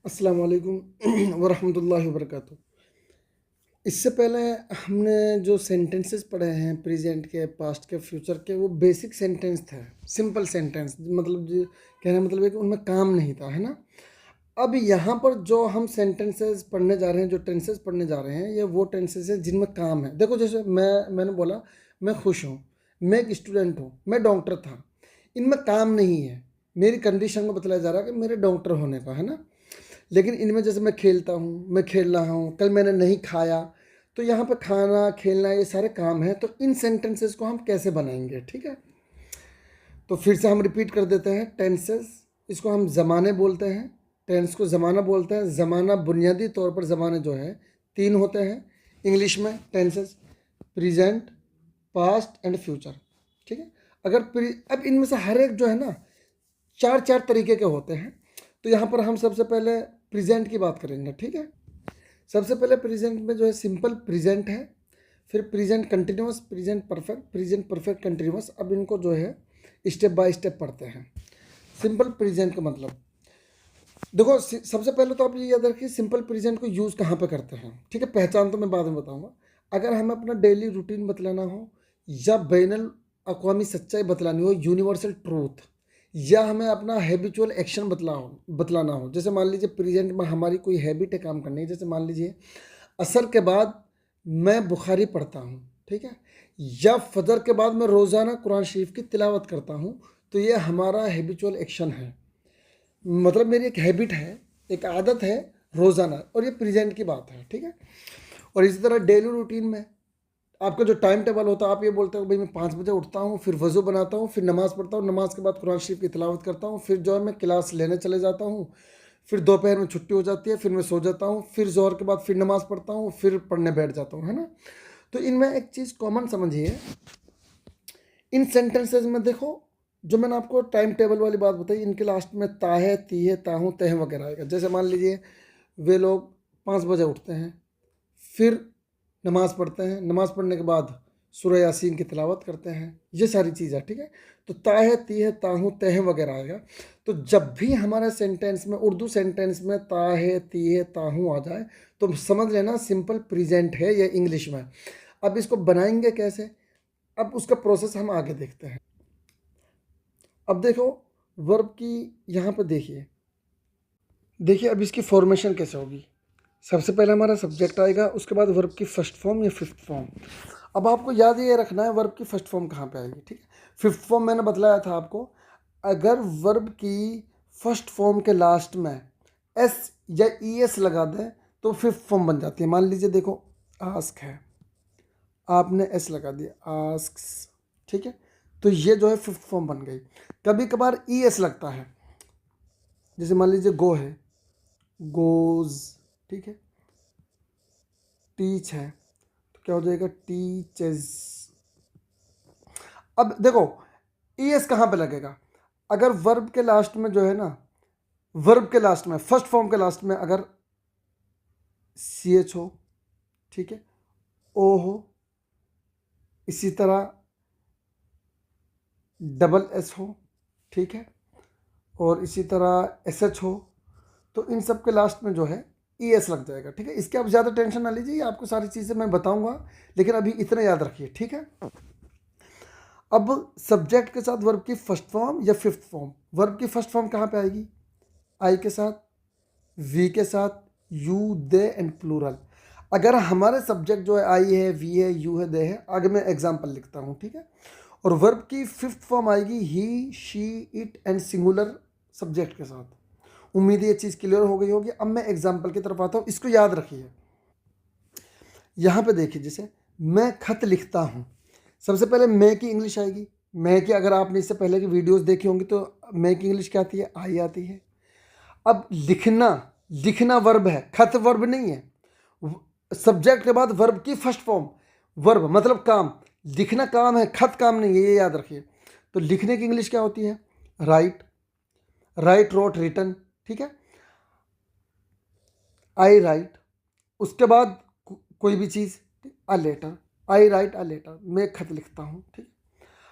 अस्सलाम वालेकुम वरहमतुल्लाहि वबरकातुहू। इससे पहले हमने जो सेंटेंसेस पढ़े हैं प्रेजेंट के, पास्ट के, फ्यूचर के, वो बेसिक सेंटेंस थे, सिंपल सेंटेंस, मतलब जो कहने का मतलब है कि उनमें काम नहीं था, है ना। अब यहाँ पर जो हम सेंटेंसेस पढ़ने जा रहे हैं, जो टेंसेस पढ़ने जा रहे हैं, ये वो टेंसेस है जिनमें काम है। देखो, जैसे मैंने बोला मैं खुश हूँ, मैं एक स्टूडेंट हूँ, मैं डॉक्टर था। इनमें काम नहीं है, मेरी कंडीशन को बतलाया जा रहा है कि मेरे डॉक्टर होने का, है ना। लेकिन इनमें जैसे मैं खेलता हूँ, मैं खेल रहा हूँ, कल मैंने नहीं खाया, तो यहाँ पर खाना खेलना ये सारे काम हैं। तो इन सेंटेंसेस को हम कैसे बनाएंगे, ठीक है। तो फिर से हम रिपीट कर देते हैं टेंसेस। इसको हम ज़माने बोलते हैं, टेंस को ज़माना बोलते हैं। ज़माना बुनियादी तौर पर ज़माने जो है तीन होते हैं इंग्लिश में tenses: present, past and future, ठीक है। अब इनमें से हर एक जो है ना चार चार तरीके के होते हैं। तो यहाँ पर हम सबसे पहले प्रेजेंट की बात करेंगे, ठीक है। सबसे पहले प्रेजेंट में जो है सिंपल प्रेजेंट है, फिर present continuous, present perfect, present perfect continuous. अब इनको जो है स्टेप बाय स्टेप पढ़ते हैं। सिंपल प्रेजेंट का मतलब देखो, सबसे पहले तो आप ये याद रखिए सिंपल प्रेजेंट को यूज़ कहाँ पे करते हैं, ठीक है। पहचान तो मैं बाद में बताऊंगा। अगर हमें अपना डेली रूटीन बतलाना हो, या बैनुल अक़वामी सच्चाई बतलानी हो, यूनिवर्सल ट्रूथ, या हमें अपना हैबिचुअल एक्शन बतलाना हो, जैसे मान लीजिए प्रेजेंट में हमारी कोई हैबिट है काम करने की, जैसे मान लीजिए असर के बाद मैं बुखारी पढ़ता हूँ, ठीक है, या फजर के बाद मैं रोज़ाना कुरान शरीफ की तिलावत करता हूँ, तो ये हमारा हैबिचुअल एक्शन है। मतलब मेरी एक हैबिट है, एक आदत है रोज़ाना, और ये प्रेजेंट की बात है, ठीक है। और इसी तरह डेली रूटीन में आपका जो टाइम टेबल होता है, आप ये बोलते हो भाई मैं 5 बजे उठता हूँ, फिर वज़ू बनाता हूँ, फिर नमाज़ पढ़ता हूँ, नमाज के बाद कुरान शरीफ की तिलावत करता हूँ, फिर जो है मैं क्लास लेने चले जाता हूँ, फिर दोपहर में छुट्टी हो जाती है, फिर मैं सो जाता हूँ, फिर ज़ोहर के बाद फिर नमाज़ पढ़ता हूँ, फिर पढ़ने बैठ जाता हूँ, है ना। तो इनमें एक चीज़ कॉमन समझिए, इन सेंटेंसेज में देखो, जो मैंने आपको टाइम टेबल वाली बात बताई, इनके लास्ट में ता है, ती है, ताहूँ, तह वगैरह आएगा। जैसे मान लीजिए वे लोग 5 बजे उठते हैं, फिर नमाज़ पढ़ते हैं, नमाज़ पढ़ने के बाद सूरह यासीन की तिलावत करते हैं, ये सारी चीज़ें, ठीक है। तो ता है, ती है, ताहूँ, तह वगैरह आएगा। तो जब भी हमारे सेंटेंस में, उर्दू सेंटेंस में ता है, ती है, ताहूँ आ जाए, तो समझ लेना सिंपल प्रेजेंट है ये इंग्लिश में। अब इसको बनाएंगे कैसे, अब उसका प्रोसेस हम आगे देखते हैं। अब देखो वर्ब की, यहाँ पर देखिए देखिए अब इसकी फॉर्मेशन कैसे होगी। सबसे पहले हमारा सब्जेक्ट आएगा, उसके बाद वर्ब की फर्स्ट फॉर्म या फिफ्थ फॉर्म। अब आपको याद ये रखना है वर्ब की फर्स्ट फॉर्म कहाँ पे आएगी, ठीक है। फिफ्थ फॉर्म मैंने बतलाया था आपको, अगर वर्ब की फर्स्ट फॉर्म के लास्ट में एस या ई एस लगा दें तो फिफ्थ फॉर्म बन जाती है। मान लीजिए देखो, आस्क है, आपने एस लगा दिया, आस्क्स, ठीक है, तो ये जो है फिफ्थ फॉर्म बन गई। कभी कभार ई एस लगता है, जैसे मान लीजिए गो है, गोज, ठीक है। टीच है तो क्या हो जाएगा, टीचेस। अब देखो ई एस कहाँ पे लगेगा, अगर वर्ब के लास्ट में जो है ना, वर्ब के लास्ट में फर्स्ट फॉर्म के लास्ट में अगर सी एच हो, ठीक है, ओ हो, इसी तरह डबल एस हो, ठीक है, और इसी तरह एस एच हो, तो इन सब के लास्ट में जो है ई एस लग जाएगा, ठीक है। इसके आप ज़्यादा टेंशन ना लीजिए, आपको सारी चीज़ें मैं बताऊंगा, लेकिन अभी इतना याद रखिए, ठीक है। अब सब्जेक्ट के साथ वर्ब की फर्स्ट फॉर्म या फिफ्थ फॉर्म, वर्ब की फर्स्ट फॉर्म कहाँ पे आएगी, आई के साथ, वी के साथ, यू, दे एंड प्लूरल। अगर हमारे सब्जेक्ट जो है आई है, वी है, यू है, दे है, आगे मैं एग्जाम्पल लिखता हूँ, ठीक है। और वर्ब की फिफ्थ फॉर्म आएगी he, she, it and singular subject के साथ। उम्मीद है ये चीज़ क्लियर हो गई होगी। अब मैं एग्जाम्पल की तरफ आता हूँ, इसको याद रखिए। यहाँ पे देखिए, जैसे मैं खत लिखता हूँ, सबसे पहले मैं की इंग्लिश आएगी। मैं की, अगर आपने इससे पहले की वीडियोस देखी होंगी तो मैं की इंग्लिश क्या आती है, आई आती है। अब लिखना, लिखना वर्ब है, खत वर्ब नहीं है। सब्जेक्ट के बाद वर्ब की फर्स्ट फॉर्म, वर्ब मतलब काम, लिखना काम है, खत काम नहीं है, ये याद रखिए। तो लिखने की इंग्लिश क्या होती है, राइट, राइट, रोट, रिटन, ठीक है। आई राइट, उसके बाद कोई भी चीज़, a letter, I write a letter, मैं एक खत लिखता हूँ, ठीक।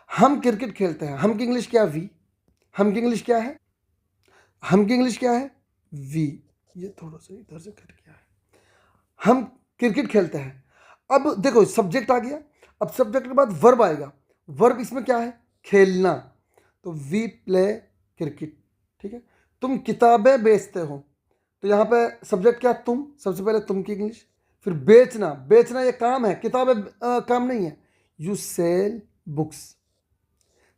हम क्रिकेट खेलते हैं, हम की इंग्लिश क्या, वी, हम की इंग्लिश क्या है, हम की इंग्लिश क्या है, वी। ये थोड़ा सा इधर से कट गया है। हम क्रिकेट खेलते हैं। अब देखो सब्जेक्ट आ गया, अब सब्जेक्ट के बाद वर्ब आएगा। वर्ब इसमें क्या है? खेलना। तो वी प्ले क्रिकेट, ठीक है। तुम किताबें बेचते हो, तो यहाँ पे सब्जेक्ट क्या? तुम। सबसे पहले तुम की इंग्लिश। फिर बेचना, बेचना ये काम है, किताबें काम नहीं है। You sell books.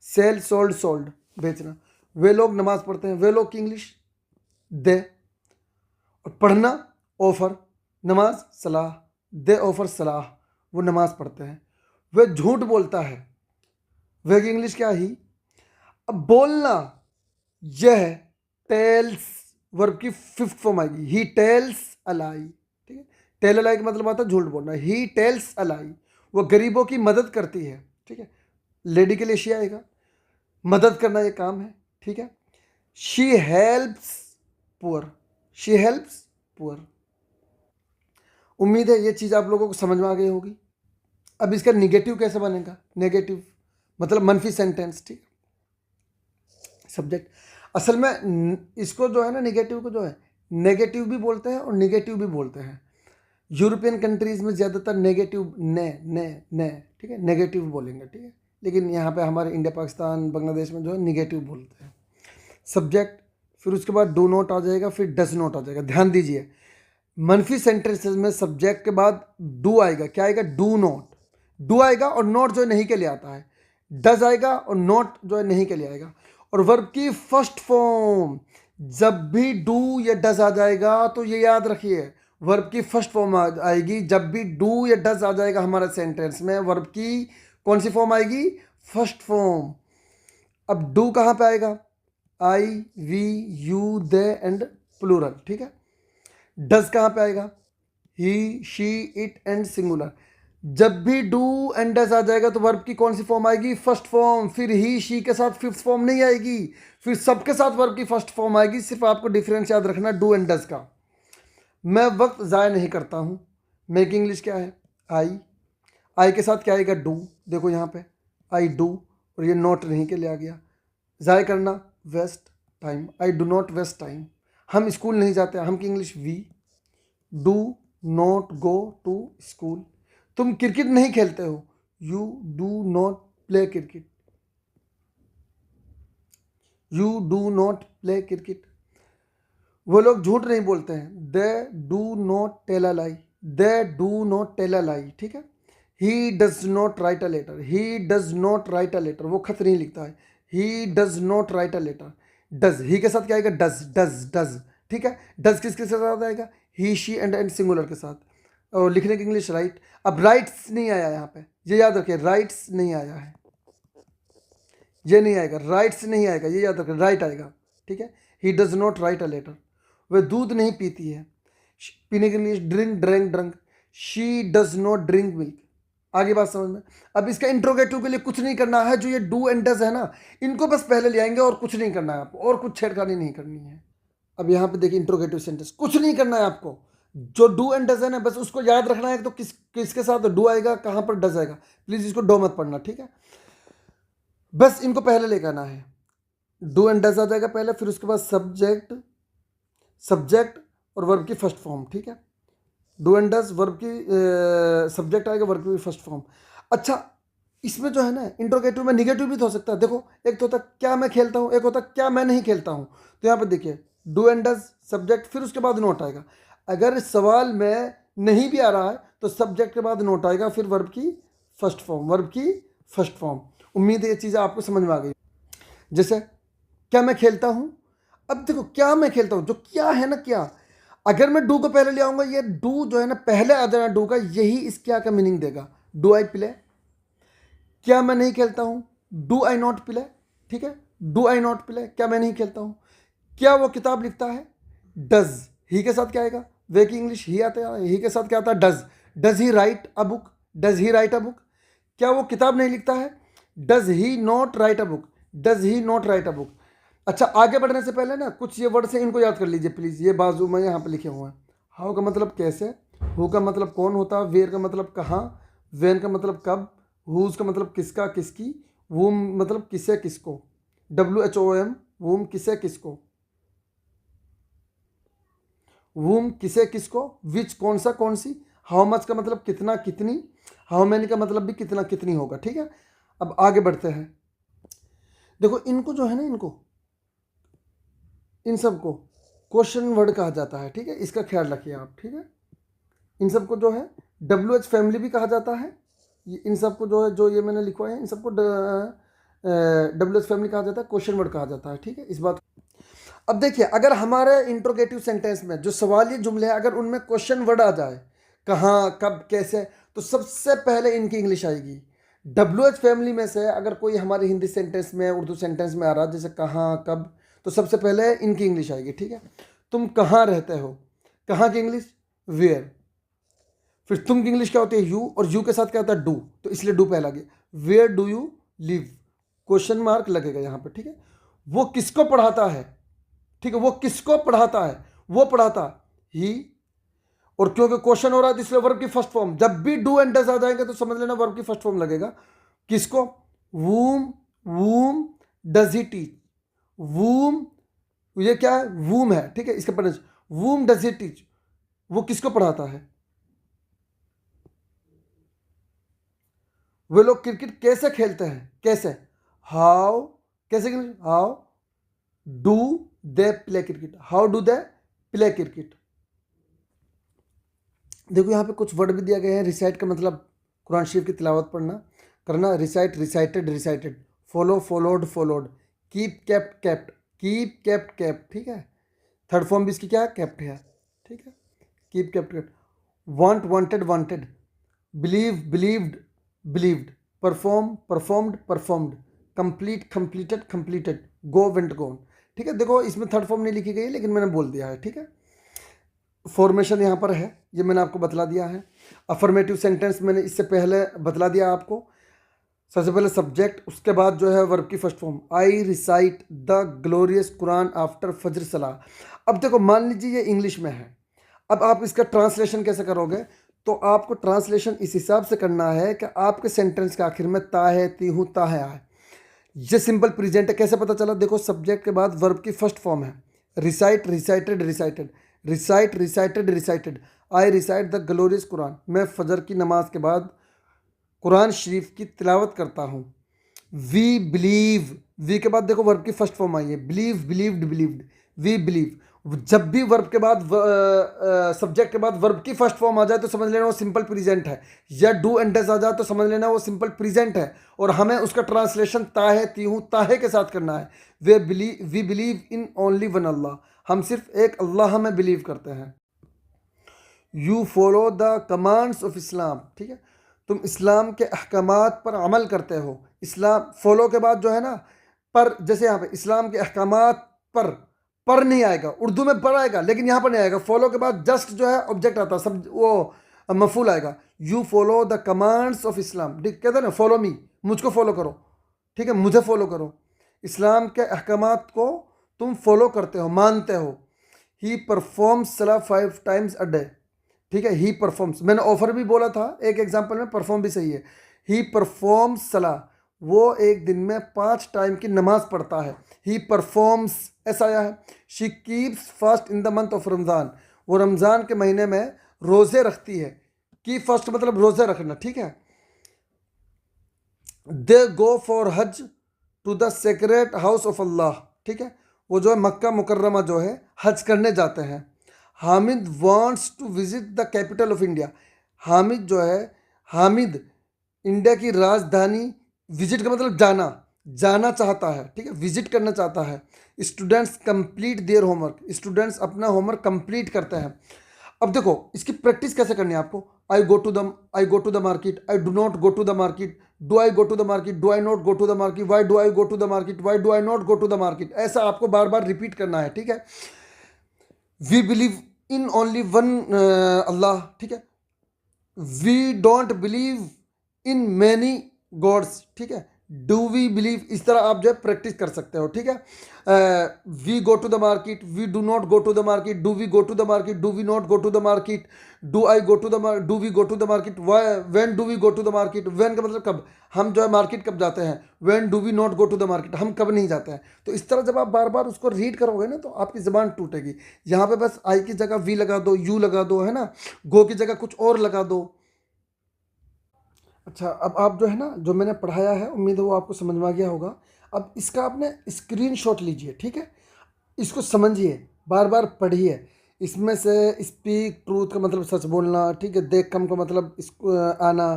Sell, sold, sold, बेचना। वे लोग नमाज पढ़ते हैं, वे लोग की इंग्लिश दे। और पढ़ना, ऑफर। नमाज, सलाह। दे ऑफर सलाह, वो नमाज पढ़ते हैं। वह झूठ बोलता है, वह की इंग्लिश क्या? ही। अब बोलना, यह टेल्स, वर्ब की फिफ्थ फॉर्म आएगी। ही टेल्स अलाई, ठीक है। टेल अलाई का मतलब आता है झूठ बोलना। ही टेल्स अलाई, वो गरीबों की मदद करती है, ठीक है। लेडी के लिए शी आएगा, मदद करना ये काम है, ठीक है। She helps poor, she helps poor. उम्मीद है ये चीज़ आप लोगों को समझ में आ गई होगी। अब इसका निगेटिव कैसे बनेगा? नेगेटिव मतलब मनफी सेंटेंस, ठीक है। सब्जेक्ट असल में इसको जो है ना, निगेटिव को जो है नेगेटिव भी बोलते हैं और निगेटिव भी बोलते हैं। यूरोपियन कंट्रीज में ज़्यादातर नेगेटिव ने, ठीक है, नेगेटिव बोलेंगे, ठीक है। लेकिन यहाँ पे हमारे इंडिया, पाकिस्तान, बांग्लादेश में जो है निगेटिव बोलते हैं। सब्जेक्ट, फिर उसके बाद डू नॉट आ जाएगा, फिर डज नॉट आ जाएगा। ध्यान दीजिए, मनफी सेंटेंसेस में सब्जेक्ट के बाद डू आएगा। क्या आएगा? Do not. डू आएगा और नॉट जो है नहीं के लिए आता है। डज आएगा और नॉट जो है नहीं के लिए आएगा। और वर्ब की फर्स्ट फॉर्म, जब भी डू या डज आ जाएगा तो ये याद रखिए, वर्ब की फर्स्ट फॉर्म आएगी। जब भी डू या डज आ जाएगा हमारे सेंटेंस में, वर्ब की कौन सी फॉर्म आएगी? First form. अब डू कहाँ पे आएगा? I, we, you, they and plural, ठीक है। डज कहाँ पे आएगा? He, she, it and singular. जब भी डू एंड डज आ जाएगा तो वर्ब की कौन सी फॉर्म आएगी? First form. फिर ही, शी के साथ फिफ्थ फॉर्म नहीं आएगी, फिर सबके साथ वर्ब की फर्स्ट फॉर्म आएगी। सिर्फ आपको डिफरेंस याद रखना डू एंड डज का। मैं वक्त ज़ाया नहीं करता हूँ, मैं की इंग्लिश क्या है? आई। आई के साथ क्या आएगा? डू। देखो यहाँ पे आई डू, और ये नॉट नहीं के लिए आ गया। ज़ाया करना, waste time. I do not waste time. हम स्कूल नहीं जाते, हम की English we do not go to school. तुम क्रिकेट नहीं खेलते हो, you do not play cricket, you do not play cricket. वो लोग झूठ नहीं बोलते हैं, they do not tell a lie, they do not tell a lie, ठीक है। He does not write a letter, he does not write a letter, वो खत नहीं लिखता है। He does not write a letter. Does, he के साथ क्या आएगा? डज, डज, डज, ठीक है। डज किसके साथ आएगा? ही, शी एंड सिंगुलर के साथ। और लिखने की इंग्लिश राइट। अब राइट्स नहीं आया यहाँ पे, ये याद रखिए, राइट्स नहीं आया है, ये नहीं आएगा, राइट्स नहीं आएगा, ये याद रखिए, राइट आएगा, ठीक है। He does not write a letter. वह दूध नहीं पीती है, पीने के लिए drink, drank, drunk. She does not drink milk. आगे बात समझ में? अब इसका इंट्रोगेटिव के लिए कुछ नहीं करना है, जो ये डू एंड डज है ना, इनको बस पहले ले आएंगे और कुछ नहीं करना है आपको, और कुछ छेड़खानी नहीं करनी है। अब यहाँ पे देखिए इंट्रोगेटिव सेंटेंस, कुछ नहीं करना है आपको, जो डू एंड डज है ना, बस उसको याद रखना है। तो किसके साथ डू आएगा, कहाँ पर डज आएगा, प्लीज इसको डो मत पढ़ना, ठीक है। बस इनको पहले लेकर आना है। डू एंड डज आ जाएगा पहले, फिर उसके बाद सब्जेक्ट, सब्जेक्ट और वर्ब की फर्स्ट फॉर्म, ठीक है। डू एंड डज, वर्ब की सब्जेक्ट आएगा, वर्ब की फर्स्ट फॉर्म। अच्छा, इसमें जो है ना इंट्रोगेटिव में निगेटिव भी तो हो सकता है। देखो, एक तो होता क्या मैं खेलता हूँ, एक होता क्या मैं नहीं खेलता हूँ। तो यहाँ पे देखिए डू एंड डज, सब्जेक्ट, फिर उसके बाद नोट आएगा। अगर सवाल में नहीं भी आ रहा है तो सब्जेक्ट के बाद नोट आएगा, फिर वर्ब की फर्स्ट फॉर्म, वर्ब की फर्स्ट फॉर्म। उम्मीद है ये चीज़ें आपको समझ में आ गई। जैसे क्या मैं खेलता हूँ, अब देखो क्या मैं खेलता हूँ, जो क्या है ना, क्या, अगर मैं डू को पहले ले आऊँगा, ये डू जो है ना पहले आ जाना डू का, यही इस क्या का मीनिंग देगा। डू आई प्ले, क्या मैं नहीं खेलता हूँ, डू आई नॉट प्ले, ठीक है। डू आई नॉट प्ले, क्या मैं नहीं खेलता हूँ। क्या वो किताब लिखता है, डज, ही के साथ क्या आएगा, वे की इंग्लिश ही आता है, ही के साथ क्या आता है, does. Does he right a book, does he right a book. क्या वो किताब नहीं लिखता है, does he not write a book, does he not write a book. अच्छा, आगे बढ़ने से पहले ना कुछ ये वर्ड से इनको याद कर लीजिए प्लीज़, ये बाजू में यहाँ पे लिखे हुए हैं। हाउ का मतलब कैसे, हु का मतलब कौन होता है, वेयर का मतलब कहाँ, वेन का मतलब कब, हुज का मतलब किसका किसकी, वूम मतलब किसे किसको, WHOM, वूम किसे किसको, वूम किसे किसको, विच कौन सा कौन सी, हाउ मच का मतलब कितना कितनी, हाउ मैनी का मतलब भी कितना कितनी होगा, ठीक है। अब आगे बढ़ते हैं। देखो इनको जो है ना, इनको इन सबको क्वेश्चन वर्ड कहा जाता है, ठीक है, इसका ख्याल रखिए आप, ठीक है। इन सबको जो है WH फैमिली भी कहा जाता है। इन सबको जो है, जो ये मैंने लिखवाए हैं, इन सबको WH फैमिली कहा जाता है, क्वेश्चन वर्ड कहा जाता है, ठीक है, इस बात। अब देखिए, अगर हमारे इंट्रोगेटिव सेंटेंस में जो सवालिए जुमले हैं, अगर उनमें क्वेश्चन वर्ड आ जाए, कहाँ कब कैसे, तो सबसे पहले इनकी इंग्लिश आएगी। WH फैमिली में से अगर कोई हमारे हिंदी सेंटेंस में, उर्दू सेंटेंस में आ रहा है, जैसे कहाँ कब, तो सबसे पहले इनकी इंग्लिश आएगी, ठीक है। तुम कहाँ रहते हो, कहाँ की इंग्लिश वेयर। फिर तुम की इंग्लिश क्या होती है, यू, और यू के साथ क्या होता है, डू, तो इसलिए डू पहला गया। Where do you live, question mark लगेगा यहाँ पे, ठीक है। वो किसको पढ़ाता है, ठीक है, वो किसको पढ़ाता है, वो पढ़ाता ही, और क्योंकि क्वेश्चन हो रहा है तो इसलिए वर्ब की फर्स्ट फॉर्म, जब भी डू एंड डज आ जाएंगे तो समझ लेना वर्ब की फर्स्ट फॉर्म लगेगा। किसको, वूम, वूम डज ही टीच, वूम, ये क्या है, वूम है, ठीक है, इसका पढ़ने, वूम डज ही टीच, वो किसको पढ़ाता है। वे लोग क्रिकेट कैसे खेलते हैं, कैसे, हाउ, कैसे, how do they play cricket, how do they play cricket. देखो यहाँ पे कुछ वर्ड भी दिया गया है। रिसाइट का मतलब कुरान शरीफ की तिलावत पढ़ना, करना, recite recited recited, follow followed followed, keep kept kept, keep kept kept, ठीक है। थर्ड फॉर्म भी इसकी क्या है, केप्ट है, ठीक है, keep kept kept. Want wanted wanted, believe believed believed, perform performed performed, complete completed completed, go went gone, ठीक है। देखो इसमें थर्ड फॉर्म नहीं लिखी गई है, लेकिन मैंने बोल दिया है, ठीक है। फॉर्मेशन यहाँ पर है, ये मैंने आपको बतला दिया है। अफर्मेटिव सेंटेंस मैंने इससे पहले बतला दिया आपको। सबसे पहले सब्जेक्ट, उसके बाद जो है वर्ब की first form, I recite the glorious Quran after फजर सलाह। अब देखो मान लीजिए ये इंग्लिश में है, अब आप इसका ट्रांसलेशन कैसे करोगे, तो आपको ट्रांसलेशन इस हिसाब से करना है कि आपके सेंटेंस के आखिर में ता है, ती हूँ, ता है, आए। ये सिंपल प्रेजेंट है, कैसे पता चला, देखो सब्जेक्ट के बाद वर्ब की फर्स्ट फॉर्म है, recite recited recited, recite recited recited, I recite the glorious Quran, मैं फजर की नमाज के बाद कुरान शरीफ की तिलावत करता हूँ। वी बिलीव, वी के बाद देखो वर्ब की फर्स्ट फॉर्म आई है, believe believed believed, we believe. जब भी वर्ब के बाद सब्जेक्ट के बाद वर्ब की फर्स्ट फॉर्म आ जाए तो समझ लेना वो सिंपल प्रेजेंट है, या डू एंड डज आ जाए तो समझ लेना वो सिंपल प्रेजेंट है, और हमें उसका ट्रांसलेशन ताहे ती हूँ ताहे के साथ करना है। We believe in only one Allah, हम सिर्फ एक अल्लाह में बिलीव करते हैं। You follow the commands of Islam, ठीक है, तुम इस्लाम के अहकामात पर अमल करते हो। इस्लाम फॉलो के बाद जो है ना, पर, जैसे यहाँ पे इस्लाम के अहकामात पर नहीं आएगा, उर्दू में पर आएगा लेकिन यहाँ पर नहीं आएगा। फॉलो के बाद जस्ट जो है ऑब्जेक्ट आता है, सब वो मफूल आएगा। You follow the commands of Islam, ठीक, कहते हैं ना फॉलो मी, मुझको फॉलो करो, ठीक है, मुझे फॉलो करो। इस्लाम के अहकामात को तुम फॉलो करते हो, मानते हो। ही परफॉर्म्स सला 5 times a day, ठीक है, ही परफॉर्म्स, मैंने ऑफर भी बोला था एक एग्जाम्पल में, परफॉर्म भी सही है। ही परफॉर्म्स सला, वो एक दिन में 5 टाइम की नमाज पढ़ता है। ही परफॉर्म्स, ऐसा आया है। She keeps fast in the month of Ramzan, वो रमज़ान के महीने में रोज़े रखती है। की फर्स्ट मतलब रोज़े रखना, ठीक है। They go for hajj to the sacred house of Allah, ठीक है, वो जो है मक्का मुकर्रमा जो है हज करने जाते हैं। Hamid wants to visit the capital of India, Hamid जो है, हामिद इंडिया की राजधानी, विजिट का मतलब जाना, जाना चाहता है, ठीक है, विजिट करना चाहता है। Students complete their homework, students अपना होमवर्क कंप्लीट करते हैं। अब देखो इसकी प्रैक्टिस कैसे करनी है आपको। I go to the market, I do not go to the market, do I go to the market, do I not go to the market, why do I go to the market, why do I not go to the market, ऐसा आपको बार बार repeat करना है, ठीक है। We believe in only one Allah, ठीक है। We don't believe in many gods, ठीक है, डू वी बिलीव, इस तरह आप जो है प्रैक्टिस कर सकते हो, ठीक है। We go to the market, we do not go to the market, do we go to the market, do we not go to the market, do I go to the do we go to the market, when do we go to the market, when का मतलब कब, हम जो है market कब जाते हैं, when do we not go to the market, हम कब नहीं जाते हैं। तो इस तरह जब आप बार बार उसको रीड करोगे ना तो आपकी ज़बान टूटेगी। यहाँ पे बस आई की जगह वी लगा दो, यू लगा दो, है ना, गो की जगह कुछ और लगा दो। अच्छा, अब आप जो है ना, जो मैंने पढ़ाया है उम्मीद है वो आपको समझ में आ गया होगा। अब इसका आपने स्क्रीनशॉट लीजिए, ठीक है, इसको समझिए, बार बार पढ़िए। इसमें से स्पीक ट्रूथ का मतलब सच बोलना, ठीक है, देख कम का मतलब इसको आना,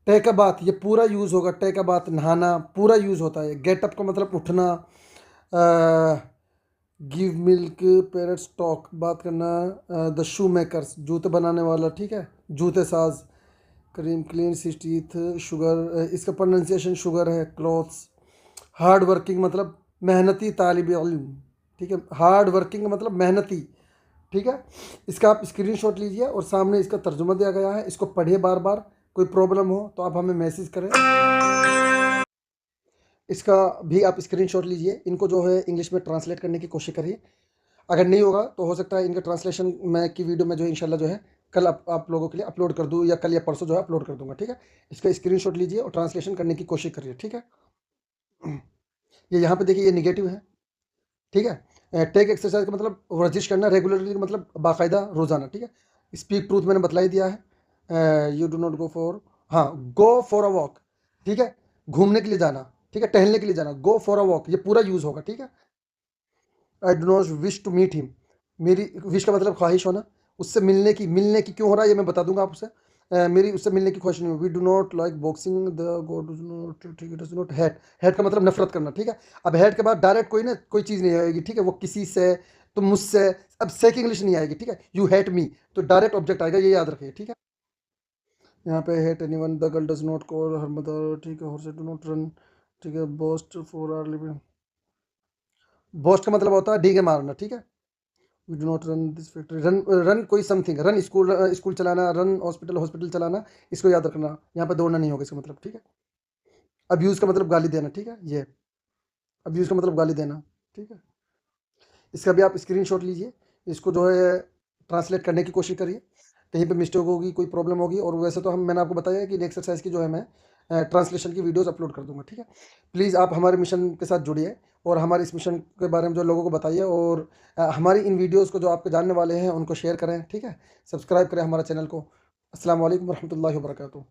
टे का बात ये पूरा यूज़ होगा, टे का बात नहाना पूरा यूज़ होता है, गेट अप का मतलब उठना, गिव मिल्क, पेरेंट्स टॉक बात करना, द शू मेकर्स जूते बनाने वाला, ठीक है, जूते साज, क्रीम क्लीन सी टीथ, शुगर इसका प्रोनाउंसिएशन शुगर है, क्लॉथ्स, हार्ड वर्किंग मतलब मेहनती तालिब इल्म, ठीक है, हार्ड वर्किंग मतलब मेहनती, ठीक है। इसका आप स्क्रीनशॉट लीजिए और सामने इसका तर्जुमा दिया गया है, इसको पढ़िए बार बार। कोई प्रॉब्लम हो तो आप हमें मैसेज करें। इसका भी आप स्क्रीनशॉट लीजिए, इनको जो है इंग्लिश में ट्रांसलेट करने की कोशिश करिए। अगर नहीं होगा तो हो सकता है इनका ट्रांसलेशन मैं की वीडियो में जो है इंशाल्लाह जो है कल आप लोगों के लिए अपलोड कर दूँ, या कल या परसों जो है अपलोड कर दूंगा, ठीक है। इसका स्क्रीनशॉट लीजिए और ट्रांसलेशन करने की कोशिश करिए, ठीक है। ये यहाँ पे देखिए, ये निगेटिव है, ठीक है। टेक एक्सरसाइज का मतलब वर्जिश करना, रेगुलरली का मतलब बाकायदा रोजाना, ठीक है। स्पीक ट्रूथ मैंने बतला ही दिया है। You do not go for, हाँ, गो फॉर अ वॉक, ठीक है, घूमने के लिए जाना, ठीक है, टहलने के लिए जाना, गो फॉर अ वॉक ये पूरा यूज होगा, ठीक है। I do not wish to meet him, मेरी विश का मतलब ख्वाहिश होना, उससे मिलने की क्यों हो रहा है ये मैं बता दूंगा आपसे। मेरी उससे मिलने की ख्वाहिश नहीं, we do not like boxing the go do not, ठीक है, डज नॉट हेट, हेट का मतलब नफरत करना, ठीक है। अब हेट के बाद डायरेक्ट कोई ना कोई चीज़ नहीं आएगी, ठीक है, वो किसी से, तो मुझसे, अब से की इंग्लिश नहीं आएगी, ठीक है, यू हेट मी तो डायरेक्ट ऑब्जेक्ट आएगा, ये याद रखिए, ठीक है। यहाँ पे hate anyone, the girl does not call her mother, ठीक है, हॉर्स डू नॉट रन, ठीक है, boast for our living, boast का मतलब होता है डींगे मारना, ठीक है। We do not run this factory, run, run कोई समथिंग, रन स्कूल, स्कूल चलाना, रन हॉस्पिटल, हॉस्पिटल चलाना, इसको याद रखना। यहाँ पे दौड़ना नहीं होगा इसका मतलब, ठीक है। अब्यूज़ का मतलब गाली देना, ठीक है, ये अब्यूज़ का मतलब गाली देना, ठीक है। इसका भी आप स्क्रीनशॉट लीजिए, इसको जो है ट्रांसलेट करने की कोशिश करिए, कहीं पे मिस्टेक होगी, कोई प्रॉब्लम होगी, और वैसे तो हम, मैंने आपको बताया है कि एक्सरसाइज की जो है मैं ट्रांसलेशन की वीडियोस अपलोड कर दूंगा, ठीक है। प्लीज़ आप हमारे मिशन के साथ जुड़िए और हमारे इस मिशन के बारे में जो लोगों को बताइए, और हमारी इन वीडियोज़ को जो आपके जानने वाले हैं उनको शेयर करें, ठीक है। सब्सक्राइब करें हमारा चैनल को। अस्सलाम वालेकुम रहमतुल्लाहि व बरकातुहू।